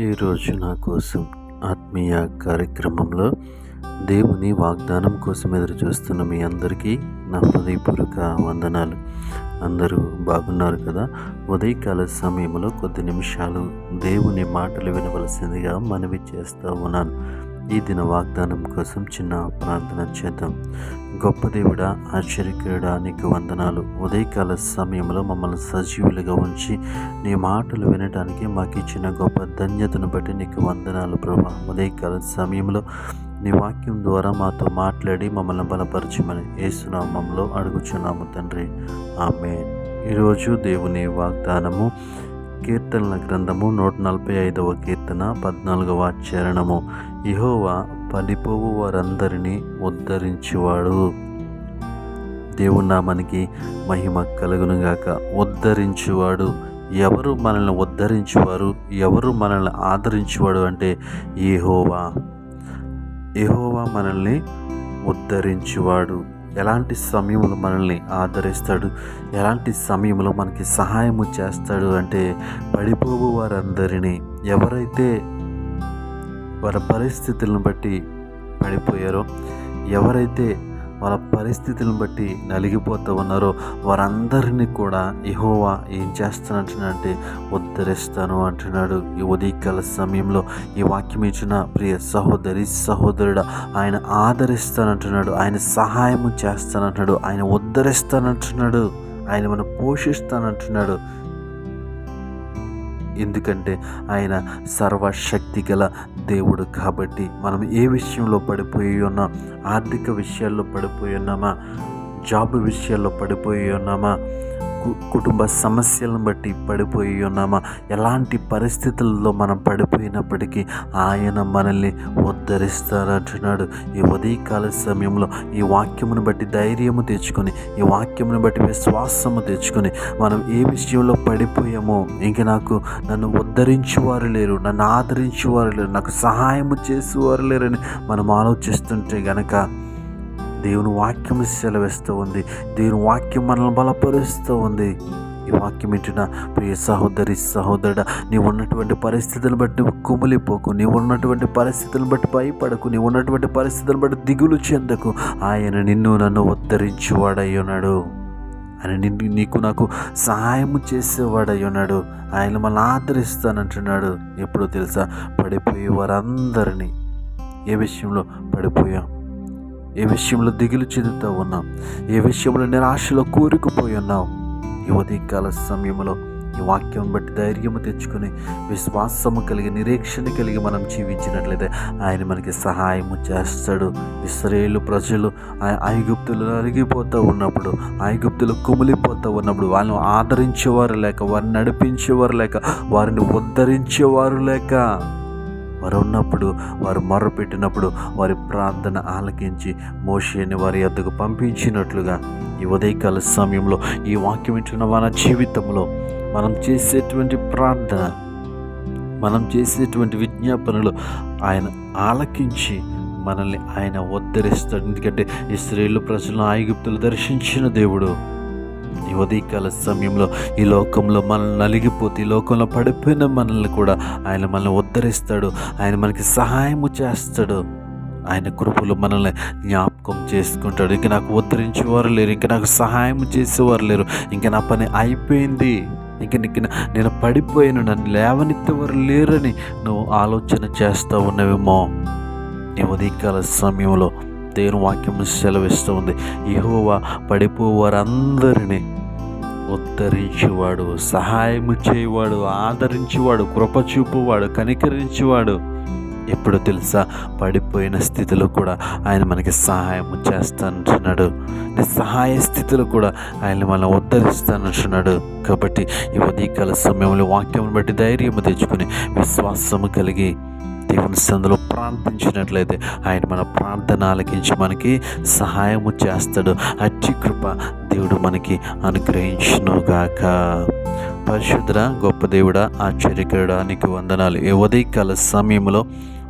ఈరోజు నా కోసం ఆత్మీయ కార్యక్రమంలో దేవుని వాగ్దానం కోసం ఎదురు చూస్తున్న మీ అందరికీ నా హృదయపూర్వక వందనాలు. అందరూ బాగున్నారు కదా? ఉదయకాల సమయంలో కొద్ది నిమిషాలు దేవుని మాటలు వినవలసిందిగా మనవి చేస్తూ ఉన్నాను. ఈ దిన వాగ్దానం కోసం చిన్న ప్రార్థన చేద్దాం. గొప్ప దేవుడా, ఆశ్చర్యకరుడా, నీకు వందనాలు. ఉదయకాల సమయంలో మమ్మల్ని సజీవులుగా ఉంచి నీ మాటలు వినడానికి మాకు ఇచ్చిన గొప్ప ధన్యతను బట్టి నీకు వందనాలు ప్రభా. ఉదయకాల సమయంలో నీ వాక్యం ద్వారా మాతో మాట్లాడి మమ్మల్ని బలపరచమని యేసు నామములో అడుగుచున్నాము తండ్రి, ఆమేన్. ఈరోజు దేవుని వాగ్దానము కీర్తనల గ్రంథము 145వ కీర్తన 14వ చరణము. యెహోవా పడిపోవు వారందరినీ ఉద్ధరించువాడు. దేవుని నామానికి మహిమ కలుగునుగాక. ఉద్ధరించువాడు. ఎవరు మనల్ని ఉద్ధరించువారు, ఎవరు మనల్ని ఆదరించువాడు అంటే యెహోవా. యెహోవా మనల్ని ఉద్ధరించువాడు. ఎలాంటి సమయంలో మనల్ని ఆదరిస్తాడు, ఎలాంటి సమయంలో మనకి సహాయము చేస్తాడు అంటే పడిపోవు వారందరినీ, ఎవరైతే వారి పరిస్థితులను బట్టి పడిపోయారో, ఎవరైతే వాళ్ళ పరిస్థితులను బట్టి నలిగిపోతూ ఉన్నారో వారందరినీ కూడా యెహోవా ఏం చేస్తానంటున్నాడంటే ఉద్ధరిస్తాను అంటున్నాడు. ఈ ఉదయకాల సమయంలో ఈ వాక్యం ఇచ్చిన ప్రియ సహోదరి సహోదరుడు ఆయన ఆదరిస్తానంటున్నాడు, ఆయన సహాయము చేస్తానంటున్నాడు, ఆయన ఉద్ధరిస్తానంటున్నాడు, ఆయన మనం పోషిస్తానంటున్నాడు. ఎందుకంటే ఆయన సర్వశక్తి గల దేవుడు కాబట్టి. మనం ఏ విషయంలో పడిపోయి ఉన్నాం? ఆర్థిక విషయాల్లో పడిపోయి ఉన్నామా? జాబ్ విషయాల్లో పడిపోయి ఉన్నామా? కుటుంబ సమస్యలను బట్టి పడిపోయి ఉన్నామా? ఎలాంటి పరిస్థితుల్లో మనం పడిపోయినప్పటికీ ఆయన మనల్ని ఉద్ధరిస్తారంటున్నాడు. ఈ ఉదయకాల సమయంలో ఈ వాక్యమును బట్టి ధైర్యము తెచ్చుకొని, ఈ వాక్యమును బట్టి విశ్వాసము తెచ్చుకొని, మనం ఏ విషయంలో పడిపోయామో, ఇంక నన్ను ఉద్ధరించేవారు లేరు, నన్ను ఆదరించేవారు లేరు, నాకు సహాయము చేసేవారు లేరని మనం ఆలోచిస్తుంటే గనక దేవుని వాక్యం సెలవిస్తూ ఉంది. దేవుని వాక్యం మనల్ని బలపరుస్తూ ఉంది. ఈ వాక్యం వింటున్న ప్రియ సహోదరి సహోదరుడా, నీవు ఉన్నటువంటి పరిస్థితులను బట్టి కుమిలిపోకు, నీవు ఉన్నటువంటి పరిస్థితులను బట్టి భయపడకు, నీవు ఉన్నటువంటి పరిస్థితులను బట్టి దిగులు చెందకు. ఆయన నిన్ను నన్ను ఉద్ధరించేవాడై ఉన్నాడు. ఆయన నీకు నాకు సహాయము చేసేవాడై ఉన్నాడు. ఆయన మనల్ని ఆదరిస్తానంటున్నాడు. ఎప్పుడో తెలుసా? పడిపోయే వారందరినీ. ఏ విషయంలో పడిపోయాం? ఏ విషయంలో దిగులు చెందుతూ ఉన్నాం? ఏ విషయంలో నిరాశలో కూరుకుపోయి ఉన్నాం? ఈ ఉదయకాల సమయంలో ఈ వాక్యం బట్టి ధైర్యము తెచ్చుకొని, విశ్వాసము కలిగి, నిరీక్షణ కలిగి మనం జీవించినట్లయితే ఆయన మనకి సహాయము చేస్తాడు. ఇశ్రాయేలు ప్రజలు ఐగుప్తులు నలిగిపోతూ ఉన్నప్పుడు, ఐగుప్తులు కుమిలిపోతూ ఉన్నప్పుడు వాళ్ళని ఆదరించేవారు లేక, వారిని నడిపించేవారు లేక, వారిని ఉద్ధరించేవారు లేక, వారు ఉన్నప్పుడు, వారు మొర్రపెట్టినప్పుడు వారి ప్రార్థన ఆలకించి మోషేని వారి యొద్దకు పంపించినట్లుగా ఈ ఉదయకాల సమయంలో ఈ వాక్యం వింటున్న మన జీవితంలో మనం చేసేటువంటి ప్రార్థన, మనం చేసేటువంటి విజ్ఞాపనలు ఆయన ఆలకించి మనల్ని ఆయన ఉద్ధరిస్తాడు. ఎందుకంటే ఇశ్రాయేలు ప్రజలను ఐగుప్తులు దర్శించిన దేవుడు. ఈ ఉదయకాల సమయంలో ఈ లోకంలో మనల్ని నలిగిపోతే, ఈ లోకంలో పడిపోయిన మనల్ని కూడా ఆయన మనల్ని ఉద్ధరిస్తాడు. ఆయన మనకి సహాయము చేస్తాడు. ఆయన కృపలు మనల్ని జ్ఞాపకం చేసుకుంటాడు. ఇంక నాకు ఉద్ధరించేవారు లేరు, ఇంక నాకు సహాయం చేసేవారు లేరు, ఇంక నా పని అయిపోయింది, నేను పడిపోయాను, నన్ను లేవనెత్తేవారు లేరని నువ్వు ఆలోచన చేస్తూ ఉన్నవేమో. ఈ ఉదయకాల సమయంలో దేవుని వాక్యం సెలవిస్తూ ఉంది. యెహోవా పడిపోవారందరినీ ఉద్ధరించేవాడు, సహాయము చేయవాడు, ఆదరించేవాడు, కృప చూపువాడు, కనికరించేవాడు. ఎప్పుడు తెలుసా? పడిపోయిన స్థితిలో కూడా ఆయన మనకి సహాయము చేస్తానంటున్నాడు. సహాయ స్థితిలో కూడా ఆయన మనల్ని ఉద్ధరిస్తానంటున్నాడు. కాబట్టి ఈ ఉదయకాల సమయంలో వాక్యం బట్టి ధైర్యము తెచ్చుకొని, విశ్వాసము కలిగి దేవుని సందులో ప్రార్థించినట్లయితే ఆయన మన ప్రార్థన ఆలకించి మనకి సహాయము చేస్తాడు. అట్టి కృప దేవుడు మనకి అనుగ్రహించునుగాక. పరిశుద్ధ గొప్ప దేవుడా, ఆశ్చర్యకరుడా, నీకు వందనాలు. ఈ ఉదయకాల సమయంలో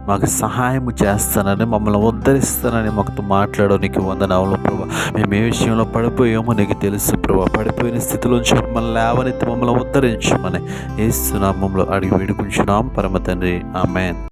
మాకు సహాయం చేస్తానని, మమ్మల్ని ఉద్ధరిస్తానని మాకు మాట్లాడవు. నీకు వందనాలు ప్రభా. మేము ఏ విషయంలో పడిపోయామో నీకు తెలుసు ప్రభా. పడిపోయిన స్థితిలోంచి మమ్మల్ని లేవనెత్తి మమ్మల్ని ఉద్ధరించమని యేసు నామములో అడిగి వేడుకుంటున్నాం పరమ తండ్రి. ఆమేన్.